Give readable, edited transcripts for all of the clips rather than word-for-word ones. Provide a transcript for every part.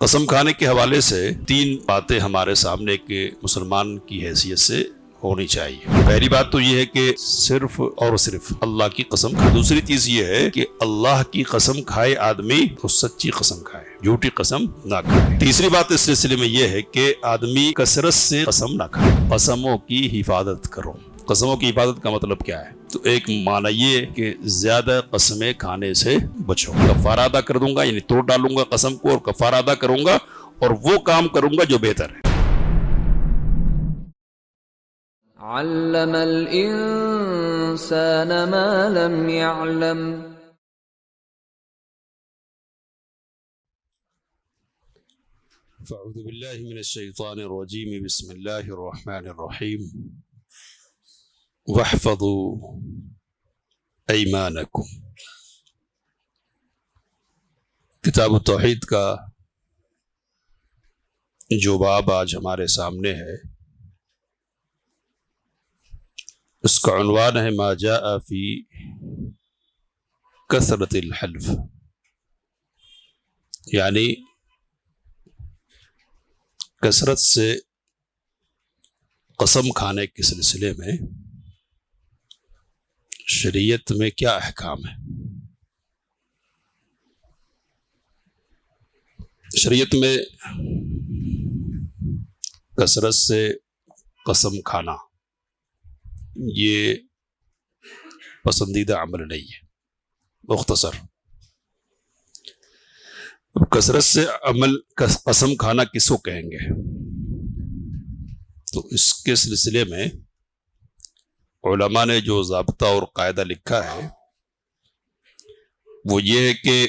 قسم کھانے کے حوالے سے تین باتیں ہمارے سامنے کے مسلمان کی حیثیت سے ہونی چاہیے۔ پہلی بات تو یہ ہے کہ صرف اور صرف اللہ کی قسم کھائے۔ دوسری چیز یہ ہے کہ اللہ کی قسم کھائے آدمی تو سچی قسم کھائے، جھوٹی قسم نہ کھائے۔ تیسری بات اس سلسلے میں یہ ہے کہ آدمی کثرت سے قسم نہ کھائے، قسموں کی حفاظت کرو۔ قسموں کی حفاظت کا مطلب کیا ہے؟ تو ایک معنی یہ کہ زیادہ قسمیں کھانے سے بچو۔ کفارہ ادا کر دوں گا، یعنی توڑ ڈالوں گا قسم کو اور کفارہ ادا کروں گا اور وہ کام کروں گا جو بہتر ہے۔ علم الانسان ما لم يعلم۔ فاعوذ باللہ من الشیطان الرجیم، بسم اللہ الرحمن الرحیم۔ واحفظوا ایمانکم۔ کتاب التوحید کا جو باب آج ہمارے سامنے ہے اس کا عنوان ہے ما جاء فی کثرت الحلف، یعنی کثرت سے قسم کھانے کے سلسلے میں شریعت میں کیا احکام ہے۔ شریعت میں کثرت سے قسم کھانا یہ پسندیدہ عمل نہیں ہے۔ مختصر، اب کثرت سے قسم کھانا کس کو کہیں گے؟ تو اس کے سلسلے میں علماء نے جو ضابطہ اور قاعدہ لکھا ہے وہ یہ ہے کہ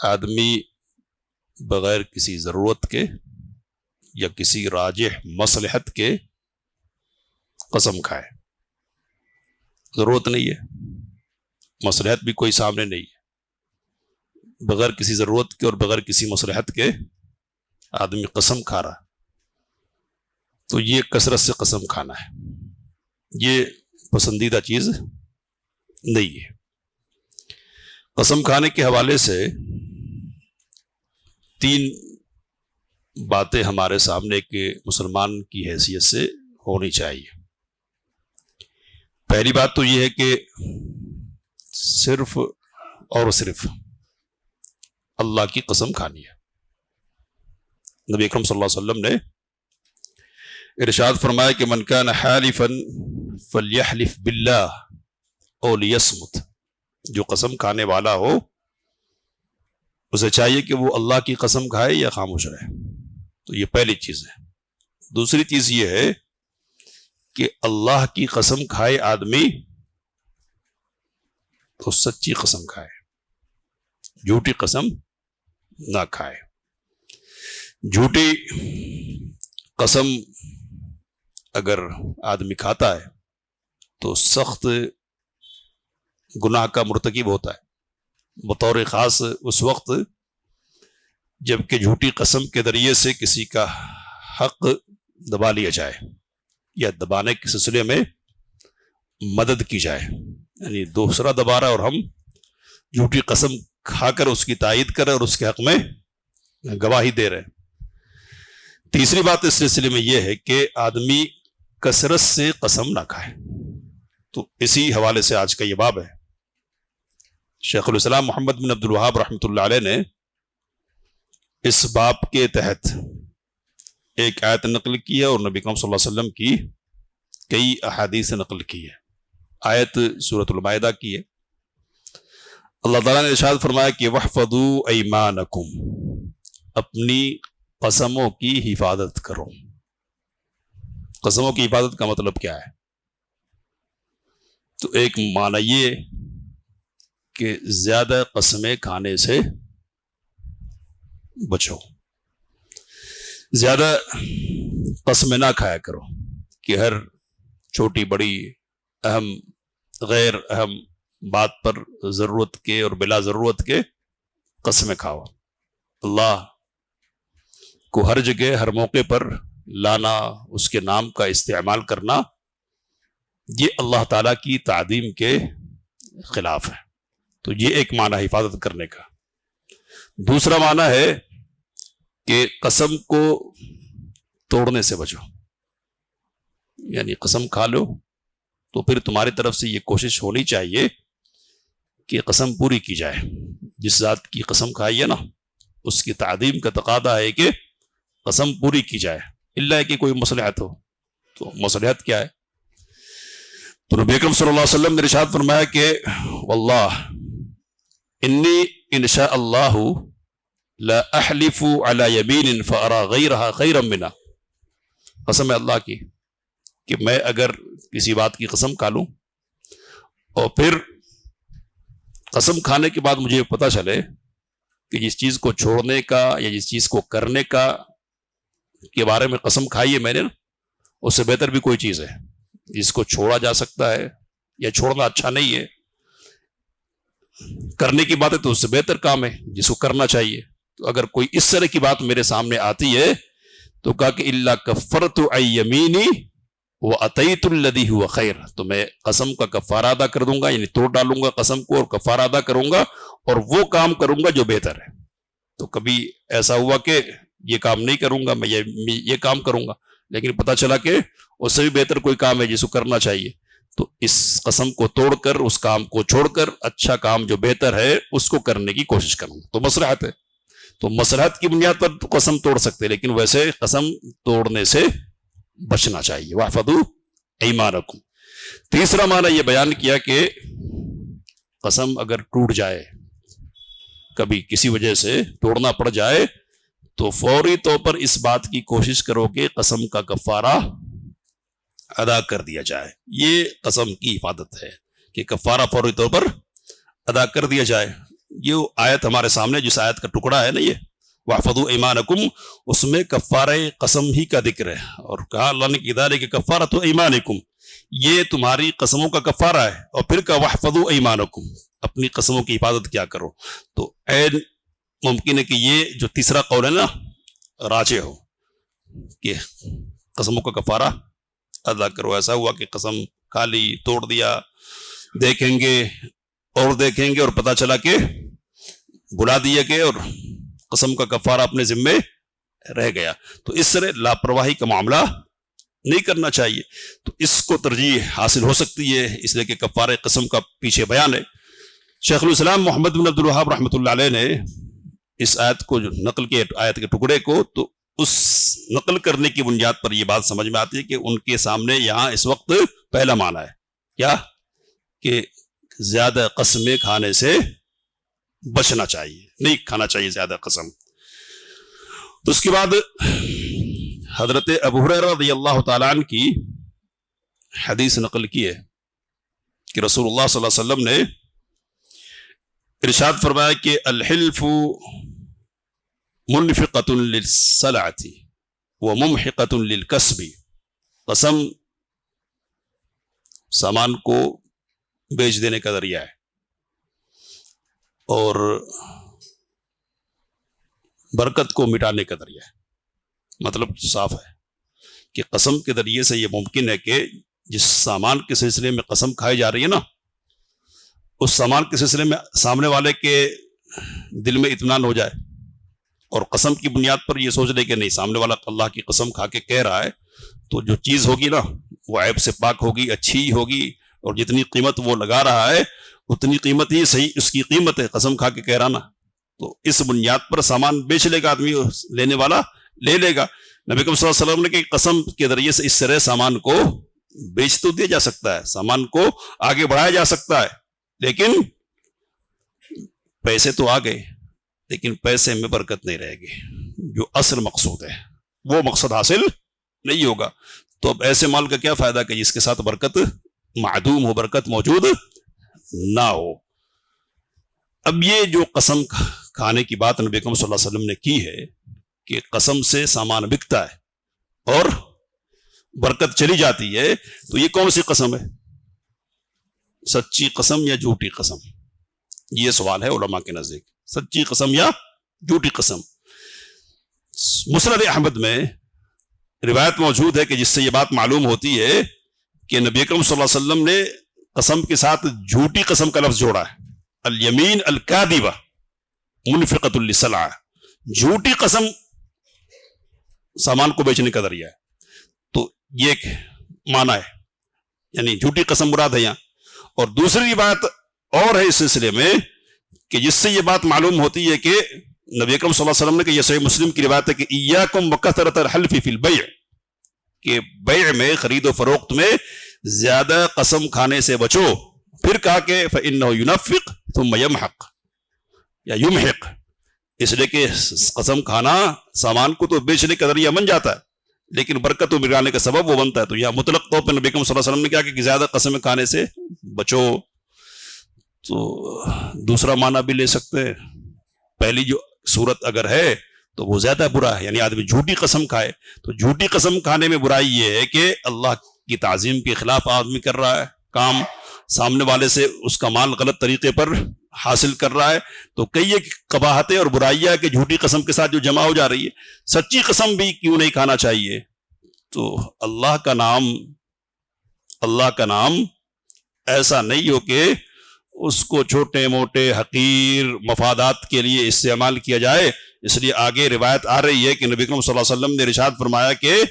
آدمی بغیر کسی ضرورت کے یا کسی راجح مصلحت کے قسم کھائے۔ ضرورت نہیں ہے، مصلحت بھی کوئی سامنے نہیں ہے، بغیر کسی ضرورت کے اور بغیر کسی مصلحت کے آدمی قسم کھا رہا، تو یہ کثرت سے قسم کھانا ہے، یہ پسندیدہ چیز نہیں ہے۔ قسم کھانے کے حوالے سے تین باتیں ہمارے سامنے کے مسلمان کی حیثیت سے ہونی چاہیے۔ پہلی بات تو یہ ہے کہ صرف اور صرف اللہ کی قسم کھانی ہے۔ نبی اکرم صلی اللہ علیہ وسلم نے ارشاد فرمایا کہ من کان حالفا فلیحلف باللہ او لیصمت، جو قسم کھانے والا ہو اسے چاہیے کہ وہ اللہ کی قسم کھائے یا خاموش رہے۔ تو یہ پہلی چیز ہے۔ دوسری چیز یہ ہے کہ اللہ کی قسم کھائے آدمی تو سچی قسم کھائے، جھوٹی قسم نہ کھائے۔ جھوٹی قسم اگر آدمی کھاتا ہے تو سخت گناہ کا مرتکب ہوتا ہے، بطور خاص اس وقت جب کہ جھوٹی قسم کے ذریعے سے کسی کا حق دبا لیا جائے یا دبانے کے سلسلے میں مدد کی جائے، یعنی دوسرا دبا رہا اور ہم جھوٹی قسم کھا کر اس کی تائید کریں اور اس کے حق میں گواہی دے رہے۔ تیسری بات اس سلسلے میں یہ ہے کہ آدمی کثرت سے قسم نہ کھائے۔ تو اسی حوالے سے آج کا یہ باب ہے۔ شیخ الاسلام محمد بن عبد الوہاب رحمۃ اللہ علیہ نے اس باب کے تحت ایک آیت نقل کی ہے اور نبی کریم صلی اللہ علیہ وسلم کی کئی احادیث نقل کی ہے۔ آیت سورۃ المائدہ کی ہے۔ اللہ تعالیٰ نے ارشاد فرمایا کہ وَاحْفَظُوا أَيْمَانَكُمْ، اپنی قسموں کی حفاظت کرو۔ قسموں کی حفاظت کا مطلب کیا ہے؟ تو ایک معنی یہ کہ زیادہ قسمیں کھانے سے بچو، زیادہ قسمیں نہ کھایا کرو کہ ہر چھوٹی بڑی اہم غیر اہم بات پر ضرورت کے اور بلا ضرورت کے قسمیں کھاؤ۔ اللہ کو ہر جگہ ہر موقع پر لانا، اس کے نام کا استعمال کرنا، یہ اللہ تعالیٰ کی تعظیم کے خلاف ہے۔ تو یہ ایک معنی حفاظت کرنے کا۔ دوسرا معنی ہے کہ قسم کو توڑنے سے بچو، یعنی قسم کھا لو تو پھر تمہاری طرف سے یہ کوشش ہونی چاہیے کہ قسم پوری کی جائے۔ جس ذات کی قسم کھائی ہے نا، اس کی تعظیم کا تقاضا ہے کہ قسم پوری کی جائے، الا کہ کوئی مصلحت ہو۔ تو مصلحت کیا ہے؟ تو نبی اکرم صلی اللہ علیہ وسلم نے ارشاد فرمایا کہ واللہ انی ان شاء اللہ لا احلف علی یمین فارى غیرها خیرا منها، قسم ہے اللہ کی کہ میں اگر کسی بات کی قسم کھا لوں اور پھر قسم کھانے کے بعد مجھے پتہ چلے کہ جس چیز کو چھوڑنے کا یا جس چیز کو کرنے کا کے بارے میں قسم کھائی ہے میں نے، اس سے بہتر بھی کوئی چیز ہے جس کو چھوڑا جا سکتا ہے، یا چھوڑنا اچھا نہیں ہے، کرنے کی بات ہے تو اس سے بہتر کام ہے جس کو کرنا چاہیے۔ تو اگر کوئی اس طرح کی بات میرے سامنے آتی ہے تو کہا کہ الا کفرت عن یمینی واتیت الذی هو خیر، تو میں قسم کا کفارہ ادا کر دوں گا، یعنی توڑ ڈالوں گا قسم کو اور کفارہ ادا کروں گا اور وہ کام کروں گا جو بہتر ہے۔ تو کبھی ایسا ہوا کہ یہ کام نہیں کروں گا، میں یہ کام کروں گا، لیکن پتہ چلا کہ اس سے بھی بہتر کوئی کام ہے جس کو کرنا چاہیے، تو اس قسم کو توڑ کر، اس کام کو چھوڑ کر اچھا کام جو بہتر ہے اس کو کرنے کی کوشش کروں گا۔ تو مصلحت ہے، تو مصلحت کی بنیاد پر تو قسم توڑ سکتے، لیکن ویسے قسم توڑنے سے بچنا چاہیے۔ واحفظوا ایمانکم۔ تیسرا معنی یہ بیان کیا کہ قسم اگر ٹوٹ جائے، کبھی کسی وجہ سے توڑنا پڑ جائے، تو فوری طور پر اس بات کی کوشش کرو کہ قسم کا کفارہ ادا کر دیا جائے۔ یہ قسم کی حفاظت ہے کہ کفارہ فوری طور پر ادا کر دیا جائے۔ یہ آیت ہمارے سامنے جس آیت کا ٹکڑا ہے نا، یہ واحفظوا ایمانکم، اس میں کفارہ قسم ہی کا ذکر ہے، اور کہا اللہ نے کہ ذالک کفارۃ ایمانکم، یہ تمہاری قسموں کا کفارہ ہے، اور پھر کہا واحفظوا ایمانکم، اپنی قسموں کی حفاظت کیا کرو۔ تو عین ممکن ہے کہ یہ جو تیسرا قول ہے نا راجح ہو کہ قسموں کا کفارہ ادا کرو۔ ایسا ہوا کہ قسم کھا لی، توڑ دیا، دیکھیں گے اور دیکھیں گے اور پتہ چلا کہ بلا دیا کہ اور قسم کا کفارہ اپنے ذمے رہ گیا، تو اس طرح لاپرواہی کا معاملہ نہیں کرنا چاہیے۔ تو اس کو ترجیح حاصل ہو سکتی ہے، اس لیے کہ کفارہ قسم کا پیچھے بیان ہے۔ شیخ الاسلام محمد بن عبد الوہاب رحمۃ اللہ علیہ نے اس آیت کو جو نقل کے آیت کے ٹکڑے کو، تو اس نقل کرنے کی بنیاد پر یہ بات سمجھ میں آتی ہے کہ ان کے سامنے یہاں اس وقت پہلا معنی ہے کیا کہ زیادہ قسمیں کھانے سے بچنا چاہیے، نہیں کھانا چاہیے زیادہ قسم۔ تو اس کے بعد حضرت ابو ہریرہ رضی اللہ تعالیٰ عنہ کی حدیث نقل کی ہے کہ رسول اللہ صلی اللہ علیہ وسلم نے ارشاد فرمایا کہ الحلف منفقۃ للسلعۃ وممحقۃ للکسب، قسم سامان کو بیچ دینے کا ذریعہ ہے اور برکت کو مٹانے کا ذریعہ ہے۔ مطلب صاف ہے کہ قسم کے ذریعے سے یہ ممکن ہے کہ جس سامان کے سلسلے میں قسم کھائی جا رہی ہے نا، اس سامان کے سلسلے میں سامنے والے کے دل میں اطمینان ہو جائے، اور قسم کی بنیاد پر یہ سوچ لے کہ نہیں، سامنے والا اللہ کی قسم کھا کے کہہ رہا ہے تو جو چیز ہوگی نا وہ عیب سے پاک ہوگی، اچھی ہوگی، اور جتنی قیمت وہ لگا رہا ہے اتنی قیمت ہی صحیح اس کی قیمت ہے، قسم کھا کے کہہ رہا نا۔ تو اس بنیاد پر سامان بیچ لے گا آدمی، لینے والا لے لے گا۔ نبی صلی اللہ علیہ وسلم نے کہ قسم کے ذریعے سے اس طرح سامان کو بیچ تو دیا جا سکتا ہے، سامان کو آگے بڑھایا جا سکتا ہے، لیکن پیسے تو آ گئے، لیکن پیسے میں برکت نہیں رہے گی، جو اصل مقصود ہے وہ مقصد حاصل نہیں ہوگا۔ تو اب ایسے مال کا کیا فائدہ کہ جس کے ساتھ برکت معدوم ہو، برکت موجود نہ ہو۔ اب یہ جو قسم کھانے کی بات نبی اکرم صلی اللہ علیہ وسلم نے کی ہے کہ قسم سے سامان بکتا ہے اور برکت چلی جاتی ہے، تو یہ کون سی قسم ہے؟ سچی قسم یا جھوٹی قسم؟ یہ سوال ہے علماء کے نزدیک، سچی قسم یا جھوٹی قسم۔ مسند احمد میں روایت موجود ہے کہ جس سے یہ بات معلوم ہوتی ہے کہ نبی اکرم صلی اللہ علیہ وسلم نے قسم کے ساتھ جھوٹی قسم کا لفظ جوڑا ہے، الیمین الکاذبہ منفقۃ للسلعہ، جھوٹی قسم سامان کو بیچنے کا ذریعہ ہے. تو یہ ایک معنی ہے، یعنی جھوٹی قسم مراد ہے یہاں. اور دوسری بات اور ہے اس سلسلے میں کہ جس سے یہ بات معلوم ہوتی ہے کہ نبی اکرم صلی اللہ علیہ وسلم نے کہ یہ صحیح مسلم کی روایت ہے کہ ایاکم وکثرۃ الحلف فی البیع، کہ بیع میں خرید و فروخت میں زیادہ قسم کھانے سے بچو. پھر کہا کہ فإنہ ینفق ثم یمحق یا یمحق، اس لیے کہ قسم کھانا سامان کو تو بیچنے کا ذریعہ بن جاتا ہے لیکن برکت و بگڑانے کا سبب وہ بنتا ہے. تو یہاں مطلق طور پر نبی اکرم صلی اللہ علیہ وسلم نے کہا کہ زیادہ قسم کھانے سے بچو. تو دوسرا معنی بھی لے سکتے ہیں، پہلی جو صورت اگر ہے تو وہ زیادہ برا ہے، یعنی آدمی جھوٹی قسم کھائے. تو جھوٹی قسم کھانے میں برائی یہ ہے کہ اللہ کی تعظیم کے خلاف آدمی کر رہا ہے کام، سامنے والے سے اس کا مال غلط طریقے پر حاصل کر رہا ہے. تو کئی ایک قباحتیں اور برائیاں کہ جھوٹی قسم کے ساتھ جو جمع ہو جا رہی ہے. سچی قسم بھی کیوں نہیں کھانا چاہیے؟ تو اللہ کا نام ایسا نہیں ہو کہ اس کو چھوٹے موٹے حقیر مفادات کے لیے استعمال کیا جائے. اس لیے آگے روایت آ رہی ہے کہ نبی اکرم صلی اللہ علیہ وسلم نے ارشاد فرمایا کہ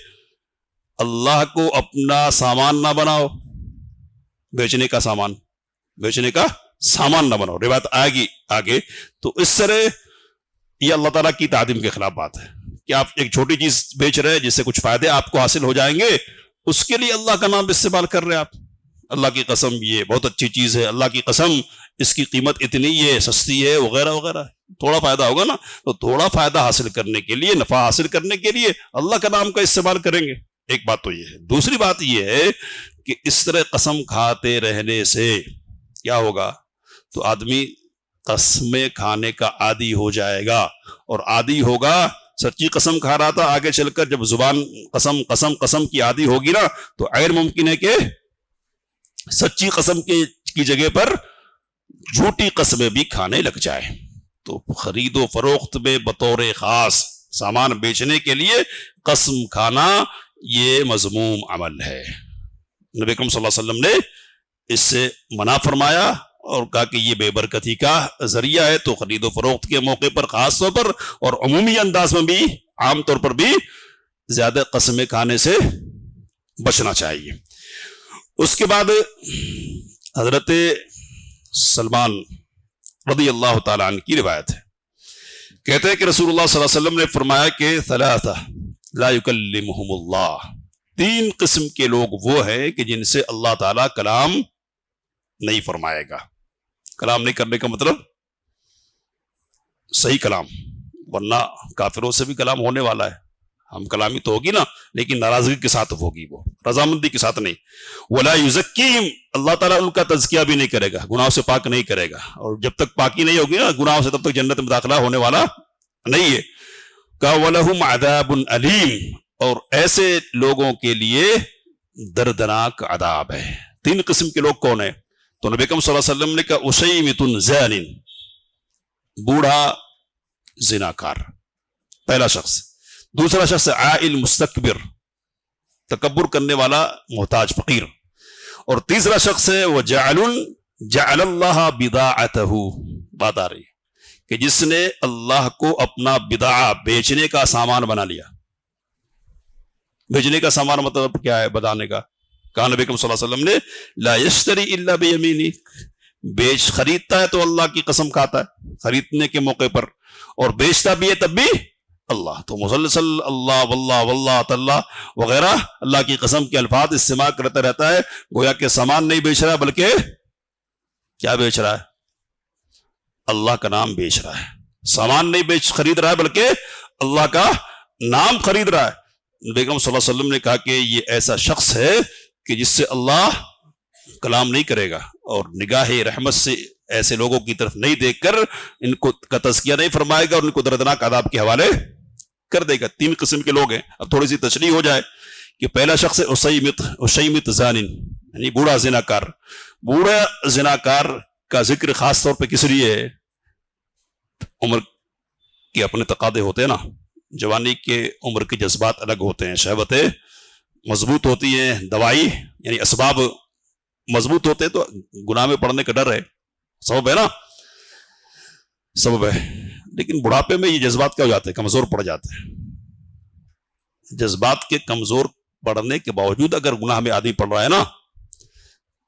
اللہ کو اپنا سامان نہ بناؤ، بیچنے کا سامان نہ بناؤ. روایت آئے گی آگے. تو اس طرح یہ اللہ تعالیٰ کی تعظیم کے خلاف بات ہے کہ آپ ایک چھوٹی چیز بیچ رہے ہیں جس سے کچھ فائدے آپ کو حاصل ہو جائیں گے، اس کے لیے اللہ کا نام استعمال کر رہے ہیں آپ. اللہ کی قسم یہ بہت اچھی چیز ہے، اللہ کی قسم اس کی قیمت اتنی ہے، سستی ہے، وغیرہ وغیرہ. تھوڑا فائدہ ہوگا نا، تو تھوڑا فائدہ حاصل کرنے کے لیے، نفع حاصل کرنے کے لیے اللہ کا نام کا استعمال کریں گے. ایک بات تو یہ ہے. دوسری بات یہ ہے کہ اس طرح قسم کھاتے رہنے سے کیا ہوگا؟ تو آدمی قسمیں کھانے کا عادی ہو جائے گا، اور عادی ہوگا. سچی قسم کھا رہا تھا، آگے چل کر جب زبان قسم قسم قسم کی عادی ہوگی نا، تو غیر ممکن ہے کہ سچی قسم کی جگہ پر جھوٹی قسمیں بھی کھانے لگ جائے. تو خرید و فروخت میں بطور خاص سامان بیچنے کے لیے قسم کھانا یہ مذموم عمل ہے. نبی اکرم صلی اللہ علیہ وسلم نے اس سے منع فرمایا اور کہا کہ یہ بے برکتی کا ذریعہ ہے. تو خرید و فروخت کے موقع پر خاص طور پر اور عمومی انداز میں بھی، عام طور پر بھی زیادہ قسمیں کھانے سے بچنا چاہیے. اس کے بعد حضرت سلمان رضی اللہ تعالیٰ عنہ کی روایت ہے، کہتے ہیں کہ رسول اللہ صلی اللہ علیہ وسلم نے فرمایا کہ ثلاثہ لا یکلمہم اللہ، 3 قسم کے لوگ وہ ہیں کہ جن سے اللہ تعالیٰ کلام نہیں فرمائے گا. کلام نہیں کرنے کا مطلب صحیح کلام، ورنہ کافروں سے بھی کلام ہونے والا ہے. ہم کلامی تو ہوگی نا، لیکن ناراضگی کے ساتھ ہوگی، وہ رضامندی کے ساتھ نہیں. ولا یزکیہم، اللہ تعالیٰ ان کا تزکیہ بھی نہیں کرے گا، گناہوں سے پاک نہیں کرے گا. اور جب تک پاکی نہیں ہوگی نا گناہوں سے، تب تک جنت میں داخلہ ہونے والا نہیں ہے. کہ وَلَهُمْ عَذَابٌ أَلِيمٌ، اور ایسے لوگوں کے لیے دردناک عذاب ہے. 3 قسم کے لوگ کون ہیں؟ تو نبی اکرم صلی اللہ علیہ وسلم نے کہا اُشَیْمِتٌ زَانٍ، بوڑھا زناکار، پہلا شخص. دوسرا شخص عائل مستکبر، تکبر کرنے والا محتاج فقیر. اور تیسرا شخص ہے وہ جعل اللہ بضاعتہ، بات آ رہی کہ جس نے اللہ کو اپنا بضاعہ، بیچنے کا سامان بنا لیا. بیچنے کا سامان مطلب کیا ہے بتانے کا؟ کہا نبی اکرم صلی اللہ علیہ وسلم نے لا یشتری الا بیمینی، خریدتا ہے تو اللہ کی قسم کھاتا ہے خریدنے کے موقع پر، اور بیچتا بھی ہے تب بھی اللہ. تو مسلسل اللہ واللہ واللہ تعالیٰ وغیرہ اللہ کی قسم کے الفاظ استعمال کرتا رہتا ہے. گویا کہ سامان نہیں بیچ رہا بلکہ کیا بیچ رہا ہے؟ اللہ کا نام بیچ رہا ہے. سامان نہیں خرید رہا ہے بلکہ اللہ کا نام خرید رہا ہے. نبی اکرم صلی اللہ علیہ وسلم نے کہا کہ یہ ایسا شخص ہے کہ جس سے اللہ کلام نہیں کرے گا، اور نگاہ رحمت سے ایسے لوگوں کی طرف نہیں دیکھ کر ان کو کا تزکیہ نہیں فرمائے گا اور ان کو دردناک عذاب کے حوالے کر دے گا. 3 قسم کے لوگ ہیں. اب تھوڑی سی تشریح ہو جائے کہ پہلا شخص اُشَیْمِتْ زَانٍ، یعنی بوڑھا زناکار. بوڑھا زناکار کا ذکر خاص طور پہ کس لیے ہے؟ عمر کے اپنے تقاضے ہوتے ہیں نا، جوانی کے عمر کے جذبات الگ ہوتے ہیں، شہوتیں مضبوط ہوتی ہیں، دوائی یعنی اسباب مضبوط ہوتے ہیں، تو گناہ میں پڑنے کا ڈر ہے، سبب ہے نا، سبب ہے. لیکن بڑھاپے میں یہ جذبات کیا ہو جاتے ہیں؟ کمزور پڑ جاتے ہیں. جذبات کے کمزور پڑنے کے باوجود اگر گناہ میں آدمی پڑ رہا ہے نا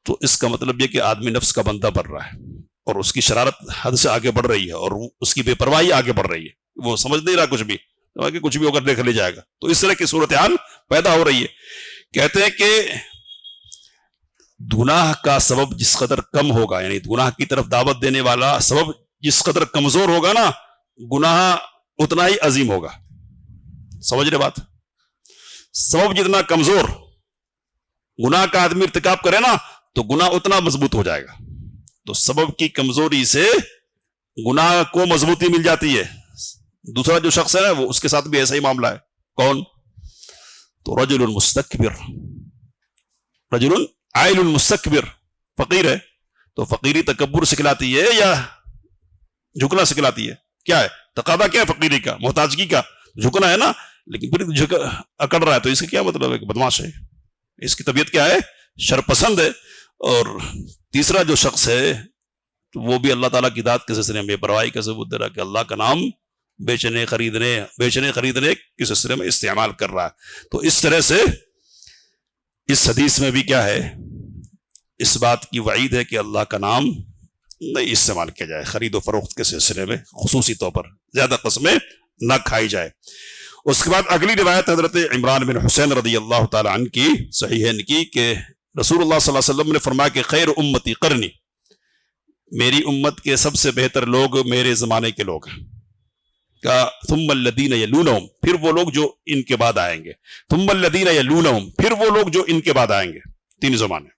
تو اس کا مطلب یہ کہ آدمی نفس کا بندہ بن رہا ہے اور اس کی شرارت حد سے آگے بڑھ رہی ہے اور اس کی بے پرواہی آگے بڑھ رہی ہے، وہ سمجھ نہیں رہا کچھ بھی کہ کچھ بھی ہو کر دیکھ لے جائے گا، تو اس طرح کی صورتحال پیدا ہو رہی ہے۔ کہتے ہیں کہ گناہ کا سبب جس قدر کم ہوگا، یعنی گناہ کی طرف دعوت دینے والا سبب جس قدر کمزور ہوگا نا، گناہ اتنا ہی عظیم ہوگا۔ سمجھ رہے بات؟ سبب جتنا کمزور گناہ کا آدمی ارتکاب کرے نا تو گناہ اتنا مضبوط ہو جائے گا۔ تو سبب کی کمزوری سے گناہ کو مضبوطی مل جاتی ہے۔ دوسرا جو شخص ہے نا وہ اس کے ساتھ بھی ایسا ہی معاملہ ہے۔ کون؟ تو رجل مستکبر، رجل عائل مستکبر، فقیر ہے تو فقیری تکبر سکھلاتی ہے یا جھکنا سکھلاتی ہے؟ کیا ہے تقاضا، کیا ہے فقیری کا، محتاجگی کا؟ جھکنا ہے نا، لیکن پھر اکڑ رہا ہے تو اس کا کیا مطلب ہے کہ بدماش ہے، اس کی طبیعت کیا ہے، شرپسند ہے۔ اور تیسرا جو شخص ہے تو وہ بھی اللہ تعالیٰ کی ذات کے سلسلے میں بے پرواہی کا ثبوت دے رہا کہ اللہ کا نام بیچنے خریدنے کے سلسلے میں استعمال کر رہا ہے۔ تو اس طرح سے اس حدیث میں بھی کیا ہے، اس بات کی وعید ہے کہ اللہ کا نام نہیں استعمال کیا جائے، خرید و فروخت کے سلسلے میں خصوصی طور پر زیادہ قسمیں نہ کھائی جائے۔ اس کے بعد اگلی روایت حضرت عمران بن حسین رضی اللہ تعالی عنہ کی صحیحین کی کہ رسول اللہ صلی اللہ علیہ وسلم نے فرمایا کہ خیر امتی قرنی، میری امت کے سب سے بہتر لوگ میرے زمانے کے لوگ ہیں۔ ثم الذین یلونہم، پھر وہ لوگ جو ان کے بعد آئیں گے، ثم الذین یلونہم، پھر وہ لوگ جو ان کے بعد آئیں گے، تین زمانے۔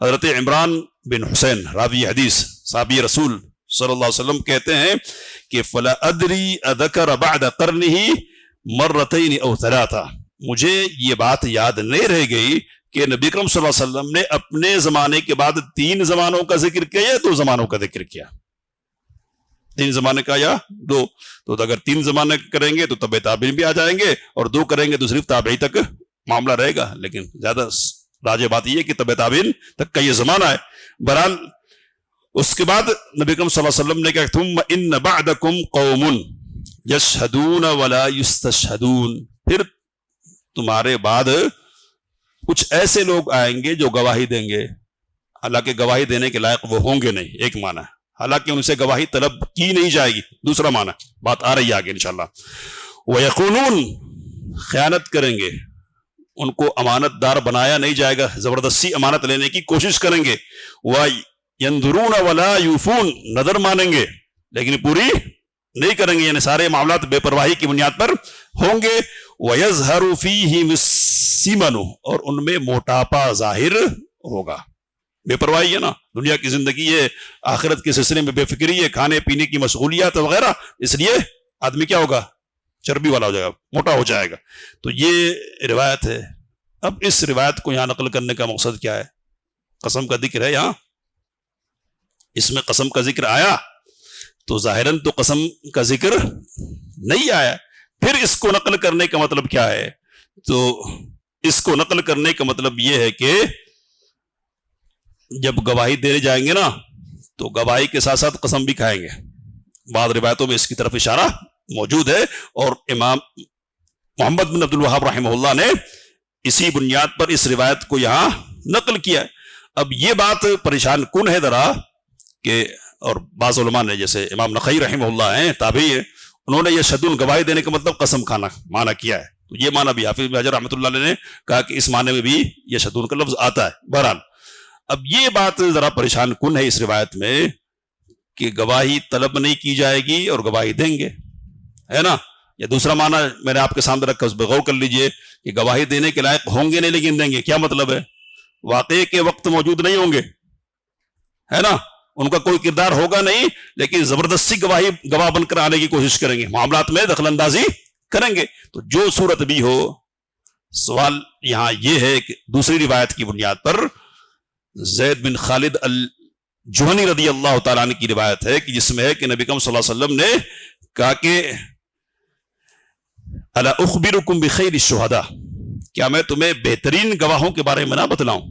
حضرت عمران بن حسین راوی حدیث صحابی رسول صلی اللہ علیہ وسلم کہتے ہیں کہ فلا ادری اذکر بعد قرنہ مرتین او ثلاثہ، مجھے یہ بات یاد نہیں رہ گئی کہ نبی اکرم صلی اللہ علیہ وسلم نے اپنے زمانے کے بعد 3 زمانوں کا ذکر کیا یا 2 زمانوں کا ذکر کیا، 3 زمانے کا یا 2؟ تو اگر 3 زمانے کریں گے تو تبع تابعین بھی آ جائیں گے، اور 2 کریں گے تو صرف تابعی تک معاملہ رہے گا، لیکن زیادہ راجع بات یہ ہے کہ تبع تابعین تک کا یہ زمانہ ہے۔ بہرحال اس کے بعد نبی اکرم صلی اللہ علیہ وسلم نے کہا ثم ان بعدکم قوم یشہدون ولا یستشہدون، پھر تمہارے بعد کچھ ایسے لوگ آئیں گے جو گواہی دیں گے، حالانکہ گواہی دینے کے لائق وہ ہوں گے نہیں، ایک معنی ہے، حالانکہ ان سے گواہی طلب کی نہیں جائے گی، دوسرا معنی، بات آ رہی ہے آگے انشاءاللہ۔ وَيَقُولُونَ، خیانت کریں گے، ان کو امانت دار بنایا نہیں جائے گا، زبردستی امانت لینے کی کوشش کریں گے۔ وَيَنْظُرُونَ وَلَا يُوفُونَ، نظر مانیں گے لیکن پوری نہیں کریں گے، یعنی سارے معاملات بے پرواہی کی بنیاد پر ہوں گے۔ وَيَظْهَرُ فِيهِمُ السِّمَنُ، اور ان میں موٹاپا ظاہر ہوگا۔ بے پرواہی ہے نا، دنیا کی زندگی ہے، آخرت کے سلسلے میں بے فکری ہے، کھانے پینے کی مشغولیات وغیرہ، اس لیے آدمی کیا ہوگا، چربی والا ہو جائے گا، موٹا ہو جائے گا۔ تو یہ روایت ہے۔ اب اس روایت کو یہاں نقل کرنے کا مقصد کیا ہے؟ قسم کا ذکر ہے یہاں، اس میں قسم کا ذکر آیا تو ظاہراً تو قسم کا ذکر نہیں آیا، پھر اس کو نقل کرنے کا مطلب کیا ہے؟ تو اس کو نقل کرنے کا مطلب یہ ہے کہ جب گواہی دینے جائیں گے نا تو گواہی کے ساتھ ساتھ قسم بھی کھائیں گے۔ بعض روایتوں میں اس کی طرف اشارہ موجود ہے، اور امام محمد بن عبد الوہاب رحمہ اللہ نے اسی بنیاد پر اس روایت کو یہاں نقل کیا ہے۔ اب یہ بات پریشان کن ہے ذرا کہ، اور بعض علماء نے جیسے امام نخعی رحمہ اللہ ہیں، تابعی ہیں، انہوں نے یہ شدون گواہی دینے کا مطلب قسم کھانا معنی کیا ہے، تو یہ معنی بھی حافظ بن حجر رحمۃ اللہ علیہ نے کہا کہ اس معنی میں بھی یہ شدون کا لفظ آتا ہے۔ بہرحال اب یہ بات ذرا پریشان کن ہے اس روایت میں کہ گواہی طلب نہیں کی جائے گی اور گواہی دیں گے، ہے نا؟ یا دوسرا معنی میں نے آپ کے سامنے رکھا، اس پہ غور کر لیجئے کہ گواہی دینے کے لائق ہوں گے نہیں لیکن دیں گے، کیا مطلب ہے؟ واقعے کے وقت موجود نہیں ہوں گے، ہے نا، ان کا کوئی کردار ہوگا نہیں، لیکن زبردستی گواہ بن کر آنے کی کوشش کریں گے، معاملات میں دخل اندازی کریں گے۔ تو جو صورت بھی ہو، سوال یہاں یہ ہے کہ دوسری روایت کی بنیاد پر زید بن خالد الجہنی رضی اللہ تعالیٰ عنہ کی روایت ہے کہ جس میں ہے کہ نبی اکرم صلی اللہ علیہ وسلم نے کہا کہ الا اخبرکم بخیر الشہداء، کیا میں تمہیں بہترین گواہوں کے بارے میں نہ بتلاؤں؟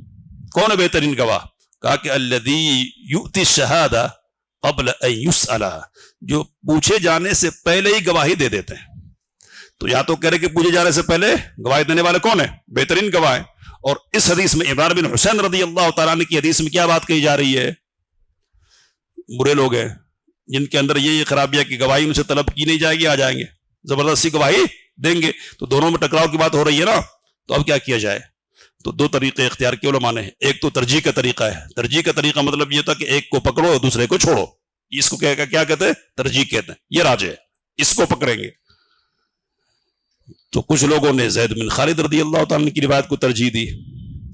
کون ہے بہترین گواہ؟ کہا کہ الذی یؤتی الشہادہ قبل ان یسألہ، جو پوچھے جانے سے پہلے ہی گواہی دے دیتے ہیں۔ تو یا تو کہہ رہے کہ پوجے جانے سے پہلے گواہی دینے والے کون ہیں؟ بہترین گواہ ہیں. اور اس حدیث میں عمران بن حسین رضی اللہ تعالیٰ عنہ کی حدیث میں کیا بات کہی جا رہی ہے؟ برے لوگ ہیں جن کے اندر یہ خرابیاں کہ گواہی ان سے طلب کی نہیں جائے گی، آ جائیں گے زبردستی گواہی دیں گے. تو دونوں میں ٹکراؤ کی بات ہو رہی ہے نا. تو اب کیا کیا جائے؟ تو دو طریقے اختیار کیے علماء نے. ایک تو ترجیح کا طریقہ ہے. ترجیح کا طریقہ مطلب یہ تھا کہ ایک کو پکڑو اور دوسرے کو چھوڑو. اس کو کیا کہتے ہیں؟ ترجیح کہتے ہیں. یہ راج ہے، اس کو پکڑیں گے. تو کچھ لوگوں نے زید بن خالد رضی اللہ تعالیٰ کی روایت کو ترجیح دی.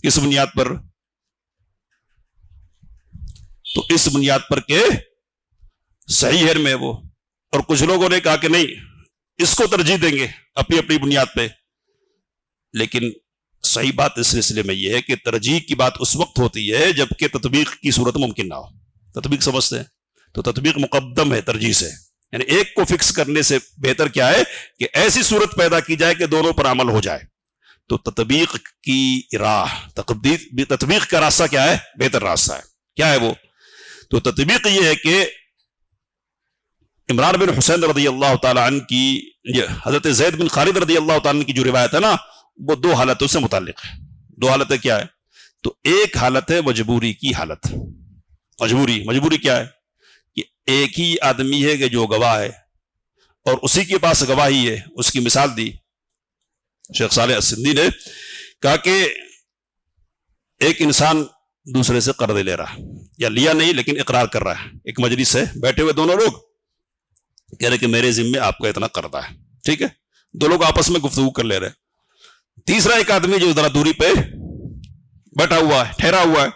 کس بنیاد پر؟ تو اس بنیاد پر کہ صحیح ہے میں وہ. اور کچھ لوگوں نے کہا کہ نہیں، اس کو ترجیح دیں گے اپنی اپنی بنیاد پہ. لیکن صحیح بات اس سلسلے میں یہ ہے کہ ترجیح کی بات اس وقت ہوتی ہے جبکہ تطبیق کی صورت ممکن نہ ہو. تطبیق سمجھتے ہیں؟ تو تطبیق مقدم ہے ترجیح سے. یعنی ایک کو فکس کرنے سے بہتر کیا ہے کہ ایسی صورت پیدا کی جائے کہ دونوں پر عمل ہو جائے. تو تطبیق کی راہ، تطبیق کا راستہ کیا ہے؟ بہتر راستہ ہے. کیا ہے وہ؟ تو تطبیق یہ ہے کہ عمران بن حسین رضی اللہ تعالیٰ عنہ کی، حضرت زید بن خالد رضی اللہ تعالیٰ عنہ کی جو روایت ہے نا، وہ دو حالتوں سے متعلق ہے. دو حالتیں کیا ہے؟ تو ایک حالت ہے مجبوری کی حالت. مجبوری کیا ہے؟ کہ ایک ہی آدمی ہے کہ جو گواہ ہے اور اسی کے پاس گواہی ہے. اس کی مثال دی شیخ صالح السندی نے، کہا کہ ایک انسان دوسرے سے قرض لے رہا، یا لیا نہیں لیکن اقرار کر رہا ہے. ایک مجلس سے بیٹھے ہوئے دونوں لوگ کہہ رہے کہ میرے ذمے آپ کا اتنا قرض ہے. ٹھیک ہے، دو لوگ آپس میں گفتگو کر لے رہے. تیسرا ایک آدمی جو ذرا دوری پہ بیٹھا ہوا ہے، ٹھہرا ہوا ہے،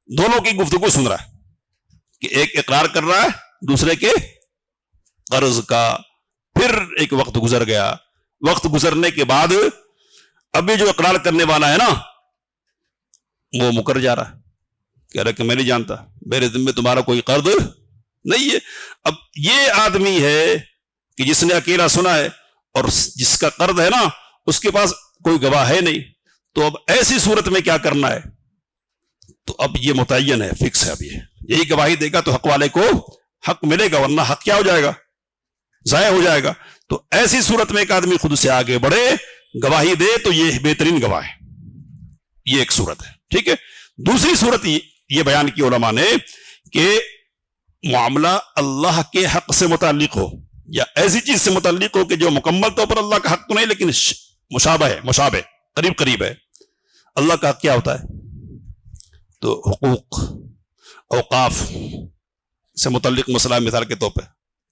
دونوں کی گفتگو سن رہا ہے کہ ایک اقرار کر رہا ہے دوسرے کے قرض کا. پھر ایک وقت گزر گیا. وقت گزرنے کے بعد ابھی جو اقرار کرنے والا ہے نا، وہ مکر جا رہا ہے، کہہ رہا کہ میں نہیں جانتا، میرے ذمے تمہارا کوئی قرض نہیں ہے. اب یہ آدمی ہے کہ جس نے اکیلا سنا ہے اور جس کا قرض ہے نا اس کے پاس کوئی گواہ ہے نہیں. تو اب ایسی صورت میں کیا کرنا ہے؟ تو اب یہ متعین ہے، فکس ہے. اب یہی گواہی دے گا تو حق والے کو حق ملے گا، ورنہ حق کیا ہو جائے گا؟ ضائع ہو جائے گا. تو ایسی صورت میں ایک آدمی خود سے آگے بڑھے، گواہی دے، تو یہ بہترین گواہ ہے. یہ ایک صورت ہے. ٹھیک ہے. دوسری صورت یہ بیان کی علماء نے کہ معاملہ اللہ کے حق سے متعلق ہو یا ایسی چیز سے متعلق ہو کہ جو مکمل طور پر اللہ کا حق تو نہیں لیکن مشابہ قریب ہے. اللہ کا حق کیا ہوتا ہے؟ تو حقوق، اوقاف سے متعلق مسئلہ. مثال کے طور پہ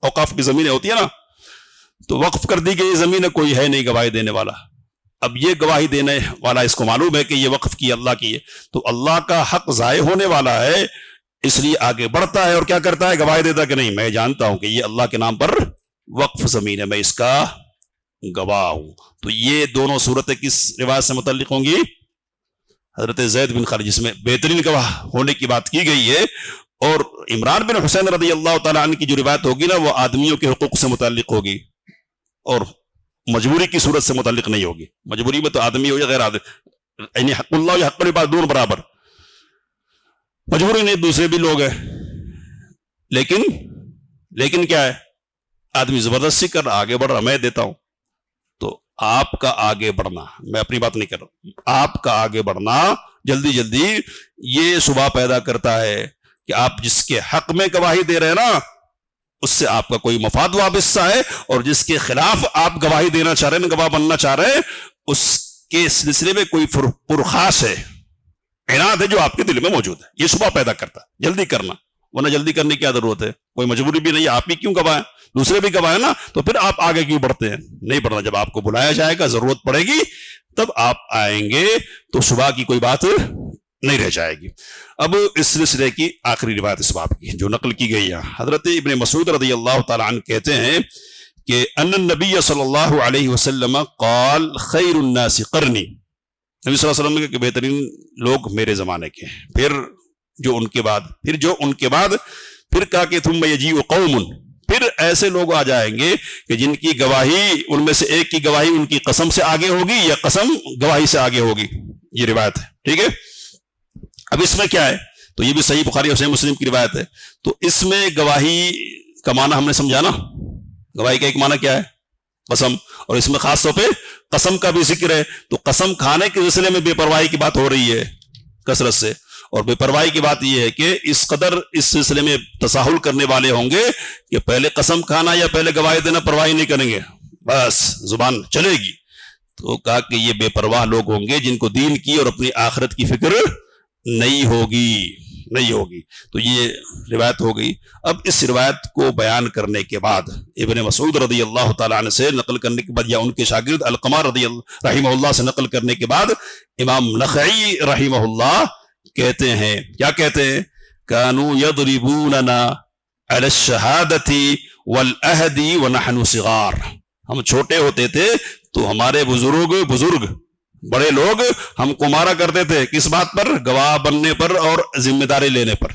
اوقاف کی زمینیں ہوتی ہے نا، تو وقف کر دی گئی زمین، کوئی ہے نہیں گواہی دینے والا. اب یہ گواہی دینے والا اس کو معلوم ہے کہ یہ وقف کی اللہ کی ہے، تو اللہ کا حق ضائع ہونے والا ہے، اس لیے آگے بڑھتا ہے اور کیا کرتا ہے؟ گواہی دیتا کہ نہیں، میں جانتا ہوں کہ یہ اللہ کے نام پر وقف زمین ہے، میں اس کا گواہ ہوں. تو یہ دونوں صورتیں کس روایت سے متعلق ہوں گی؟ حضرت زید بن خالد، جس میں بہترین گواہ ہونے کی بات کی گئی ہے. اور عمران بن حسین رضی اللہ تعالیٰ عنہ کی جو روایت ہوگی نا، وہ آدمیوں کے حقوق سے متعلق ہوگی اور مجبوری کی صورت سے متعلق نہیں ہوگی. مجبوری میں تو آدمی ہو یا غیر آدمی، یعنی حق اللہ یا حق العباد دونوں برابر. مجبوری نہیں، دوسرے بھی لوگ ہیں، لیکن کیا ہے؟ آدمی زبردستی کر رہا، آگے بڑھ رہا، میں دیتا ہوں. تو آپ کا آگے بڑھنا، میں اپنی بات نہیں کر رہا، آپ کا آگے بڑھنا جلدی یہ شبہ پیدا کرتا ہے کہ آپ جس کے حق میں گواہی دے رہے ہیں نا، اس سے آپ کا کوئی مفاد وابستہ ہے، اور جس کے خلاف آپ گواہی دینا چاہ رہے ہیں، گواہ بننا چاہ رہے ہیں، اس کے سلسلے میں کوئی پرخاص ہے، عناد ہے جو آپ کے دل میں موجود ہے. یہ شبہ پیدا کرتا ہے. جلدی کرنا، ورنہ جلدی کرنے کی کیا ضرورت ہے؟ کوئی مجبوری بھی نہیں، آپ ہی کیوں گواہ ہیں، دوسرے بھی گواہ ہیں نا، تو پھر آپ آگے کیوں بڑھتے ہیں؟ نہیں بڑھنا. جب آپ کو بلایا جائے گا، ضرورت پڑے گی، تب آپ آئیں گے، تو شبہ کی کوئی بات نہیں رہ جائے گی. اب اس سلسلے کی آخری روایت اس باب کی جو نقل کی گئی ہے، حضرت ابن مسعود رضی اللہ تعالیٰ عنہ کہتے ہیں کہ ان النبی صلی اللہ علیہ وسلم قال خیر الناس قرنی، نبی صلی اللہ علیہ وسلم نے کہ بہترین لوگ میرے زمانے کے ہیں، پھر جو ان کے بعد پھر کہا کہ ثم یجیء قوم، پھر ایسے لوگ آ جائیں گے کہ جن کی گواہی، ان میں سے ایک کی گواہی ان کی قسم سے آگے ہوگی یا قسم گواہی سے آگے ہوگی. یہ روایت ہے. ٹھیک ہے. اب اس میں کیا ہے؟ تو یہ بھی صحیح بخاری اور صحیح مسلم کی روایت ہے. تو اس میں گواہی کا معنی ہم نے سمجھا نا. گواہی کا ایک معنی کیا ہے؟ قسم، اور اس میں خاص طور پہ قسم کا بھی ذکر ہے. تو قسم کھانے کے سلسلے میں بے پرواہی کی بات ہو رہی ہے کثرت سے. اور بے پرواہی کی بات یہ ہے کہ اس قدر اس سلسلے میں تساہل کرنے والے ہوں گے کہ پہلے قسم کھانا یا پہلے گواہی دینا پرواہی نہیں کریں گے، بس زبان چلے گی. تو کہا کہ یہ بے پرواہ لوگ ہوں گے جن کو دین کی اور اپنی آخرت کی فکر نہیں ہوگی. تو یہ روایت ہو گئی. اب اس روایت کو بیان کرنے کے بعد ابن مسعود رضی اللہ تعالیٰ عنہ سے نقل کرنے کے بعد، یا ان کے شاگرد علقمہ رحمہ اللہ سے نقل کرنے کے بعد، امام نخعی رحمہ اللہ کہتے ہیں، کیا کہتے ہیں؟ کانوا یضربوننا علی الشہادۃ والعہد ونحن صغار. ہم چھوٹے ہوتے تھے تو ہمارے بزرگ بڑے لوگ ہم کو مارا کرتے تھے. کس بات پر؟ گواہ بننے پر اور ذمہ داری لینے پر.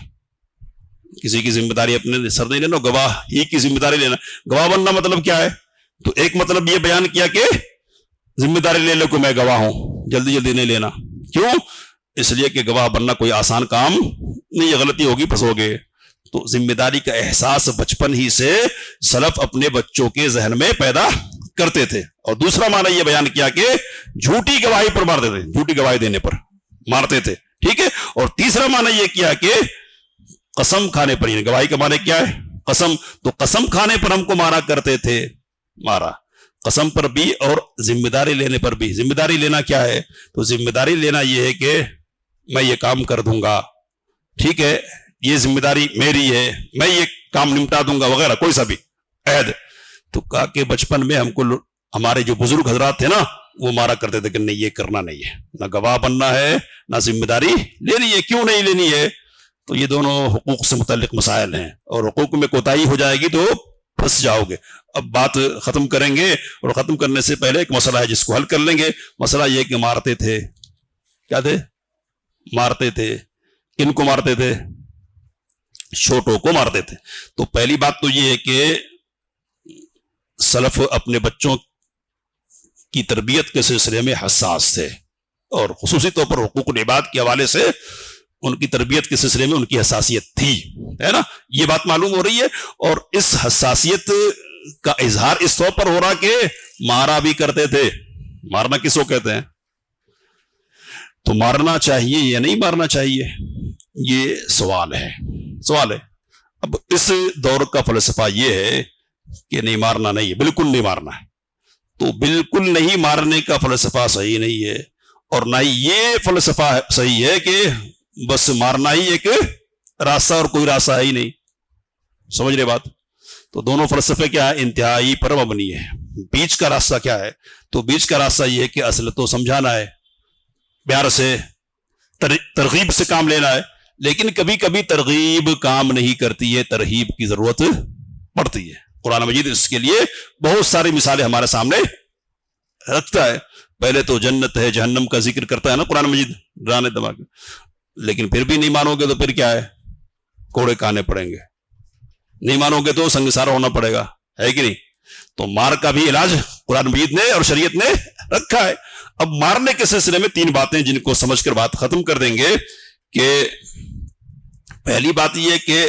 کسی کی ذمہ داری اپنے سر نہیں لینا، گواہ ہی کی ذمہ داری لینا. گواہ بننا مطلب کیا ہے؟ تو ایک مطلب یہ بیان کیا کہ ذمہ داری لے لو کہ میں گواہ ہوں، جلدی نہیں لینا. کیوں؟ اس لیے کہ گواہ بننا کوئی آسان کام نہیں ہے، غلطی ہوگی پھنسو گے. تو ذمہ داری کا احساس بچپن ہی سے سلف اپنے بچوں کے ذہن میں پیدا کرتے تھے. اور دوسرا معنی یہ بیان کیا کہ جھوٹی گواہی پر مارتے تھے، جھوٹی گواہی دینے پر مارتے تھے. ٹھیک ہے. اور تیسرا معنی یہ کیا کہ قسم کھانے پر، یہ گواہی کا معنی کیا ہے؟ قسم. تو قسم کھانے پر ہم کو مارا کرتے تھے، مارا قسم پر بھی اور ذمہ داری لینے پر بھی. ذمہ داری لینا کیا ہے؟ تو ذمہ داری لینا یہ ہے کہ میں یہ کام کر دوں گا، ٹھیک ہے، یہ ذمہ داری میری ہے، میں یہ کام نمٹا دوں گا وغیرہ، کوئی سا بھی عہد. تو کہا کہ بچپن میں ہم کو ہمارے جو بزرگ حضرات تھے نا وہ مارا کرتے تھے کہ نہیں یہ کرنا نہیں ہے، نہ گواہ بننا ہے نہ ذمہ داری لینی ہے. کیوں نہیں لینی ہے؟ تو یہ دونوں حقوق سے متعلق مسائل ہیں، اور حقوق میں کوتاہی ہو جائے گی تو پھنس جاؤ گے. اب بات ختم کریں گے، اور ختم کرنے سے پہلے ایک مسئلہ ہے جس کو حل کر لیں گے. مسئلہ یہ کہ مارتے تھے، کیا تھے؟ مارتے تھے. کن کو مارتے تھے؟ چھوٹوں کو مارتے تھے. تو پہلی بات تو یہ ہے کہ سلف اپنے بچوں کی تربیت کے سلسلے میں حساس تھے، اور خصوصی طور پر حقوق العباد کے حوالے سے ان کی تربیت کے سلسلے میں ان کی حساسیت تھی، ہے نا؟ یہ بات معلوم ہو رہی ہے. اور اس حساسیت کا اظہار اس طور پر ہو رہا کہ مارا بھی کرتے تھے. مارنا کس کو کہتے ہیں؟ تو مارنا چاہیے یا نہیں مارنا چاہیے، یہ سوال ہے. اب اس دور کا فلسفہ یہ ہے کہ نہیں مارنا نہیں ہے، بالکل نہیں مارنا ہے. تو بالکل نہیں مارنے کا فلسفہ صحیح نہیں ہے، اور نہ ہی یہ فلسفہ صحیح ہے کہ بس مارنا ہی ایک راستہ اور کوئی راستہ ہے ہی نہیں. سمجھ رہے بات؟ تو دونوں فلسفے کیا ہے؟ انتہائی پر مبنی ہے. بیچ کا راستہ کیا ہے؟ تو بیچ کا راستہ یہ ہے کہ اصل تو سمجھانا ہے، پیار سے، ترغیب سے کام لینا ہے. لیکن کبھی کبھی ترغیب کام نہیں کرتی ہے، ترہیب کی ضرورت پڑتی ہے. قرآن مجید اس کے لیے بہت ساری مثالیں ہمارے سامنے رکھتا ہے. پہلے تو جنت ہے جہنم کا ذکر کرتا ہے نا قرآن مجید، ڈرانے دھماکے. لیکن پھر بھی نہیں مانو گے تو پھر کیا ہے؟ کوڑے کھانے پڑیں گے. نہیں مانو گے تو سنگسارا ہونا پڑے گا، ہے کہ نہیں؟ تو مار کا بھی علاج قرآن مجید نے اور شریعت نے رکھا ہے. اب مارنے کے سلسلے میں تین باتیں جن کو سمجھ کر بات ختم کر دیں گے. کہ پہلی بات یہ کہ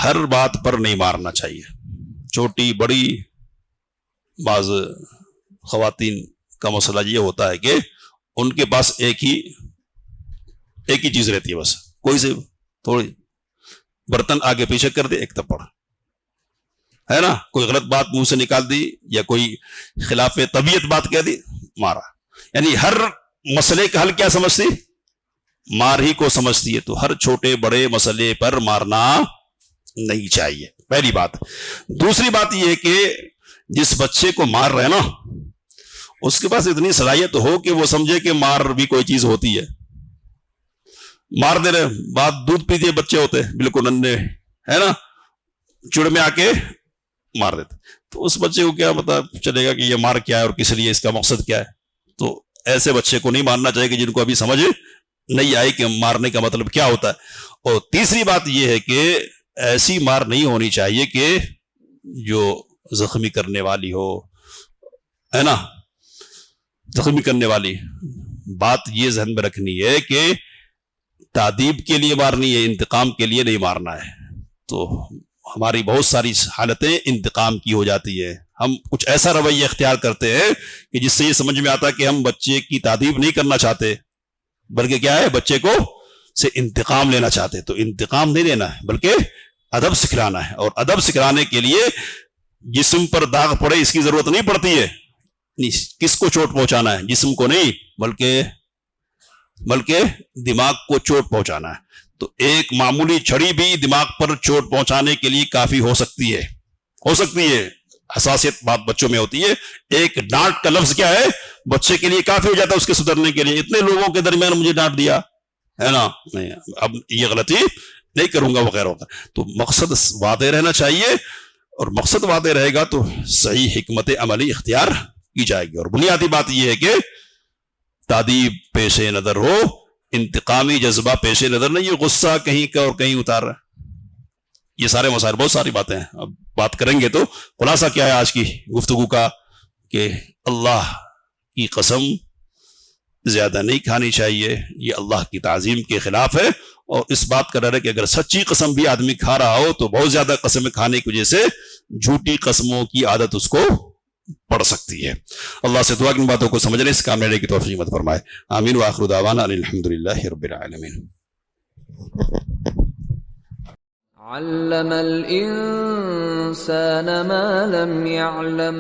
ہر بات پر نہیں مارنا چاہیے، چھوٹی بڑی. بعض خواتین کا مسئلہ یہ ہوتا ہے کہ ان کے پاس ایک ہی چیز رہتی ہے، بس کوئی سے تھوڑی برتن آگے پیچھے کر دے ایک تھپڑ، ہے نا؟ کوئی غلط بات منہ سے نکال دی یا کوئی خلاف طبیعت بات کہہ دی، مارا. یعنی ہر مسئلے کا حل کیا سمجھتی؟ مار ہی کو سمجھتی ہے. تو ہر چھوٹے بڑے مسئلے پر مارنا نہیں چاہیے، پہلی بات. دوسری بات یہ کہ جس بچے کو مار رہے نا اس کے پاس اتنی صلاحیت ہو کہ وہ سمجھے کہ مار بھی کوئی چیز ہوتی ہے. مار دے رہے، بات دودھ پیتے بچے ہوتے بالکل ننھے، ہے نا، چڑ میں آ کے مار دیتے. تو اس بچے کو کیا پتا چلے گا کہ یہ مار کیا ہے اور کس لیے، اس کا مقصد کیا ہے. تو ایسے بچے کو نہیں مارنا چاہیے کہ جن کو ابھی سمجھ نہیں آئی کہ مارنے کا مطلب کیا ہوتا ہے. اور تیسری بات یہ ہے کہ ایسی مار نہیں ہونی چاہیے کہ جو زخمی کرنے والی ہو، ہے نا، زخمی کرنے والی. بات یہ ذہن میں رکھنی ہے کہ تعدیب کے لیے مارنی ہے، انتقام کے لیے نہیں مارنا ہے. تو ہماری بہت ساری حالتیں انتقام کی ہو جاتی ہے، ہم کچھ ایسا رویہ اختیار کرتے ہیں کہ جس سے یہ سمجھ میں آتا کہ ہم بچے کی تعدیب نہیں کرنا چاہتے، بلکہ کیا ہے، بچے کو سے انتقام لینا چاہتے. تو انتقام نہیں لینا ہے بلکہ ادب سکھلانا ہے، اور ادب سکھلانے کے لیے جسم پر داغ پڑے اس کی ضرورت نہیں پڑتی ہے. کس کو چوٹ پہنچانا ہے؟ جسم کو نہیں، بلکہ دماغ کو چوٹ پہنچانا ہے. تو ایک معمولی چھڑی بھی دماغ پر چوٹ پہنچانے کے لیے کافی ہو سکتی ہے. حساسیت بات بچوں میں ہوتی ہے. ایک ڈانٹ کا لفظ کیا ہے، بچے کے لیے کافی ہو جاتا ہے اس کے سدھرنے کے لیے. اتنے لوگوں کے درمیان مجھے ڈانٹ دیا ہے نا، نہیں اب یہ غلطی نہیں کروں گا وغیرہ وغیرہ. تو مقصد واضح رہنا چاہیے، اور مقصد واضح رہے گا تو صحیح حکمت عملی اختیار کی جائے گی. اور بنیادی بات یہ ہے کہ تادیب پیش نظر ہو، انتقامی جذبہ پیش نظر نہیں. یہ غصہ کہیں کا اور کہیں اتار رہا ہے. یہ سارے مسائل، بہت ساری باتیں ہیں، اب بات کریں گے. تو خلاصہ کیا ہے آج کی گفتگو کا کہ اللہ کی قسم زیادہ نہیں کھانی چاہیے، یہ اللہ کی تعظیم کے خلاف ہے. اور اس بات کا ڈر ہے کہ اگر سچی قسم بھی آدمی کھا رہا ہو تو بہت زیادہ قسمیں کھانے کی وجہ سے جھوٹی قسموں کی عادت اس کو پڑ سکتی ہے. اللہ سے دعا کہ ان باتوں کو سمجھنے سے کام لینے کی توفیق مت فرمائے. آمین وآخر دعوانا ان الحمدللہ رب العالمین. علم الإنسان ما لم يعلم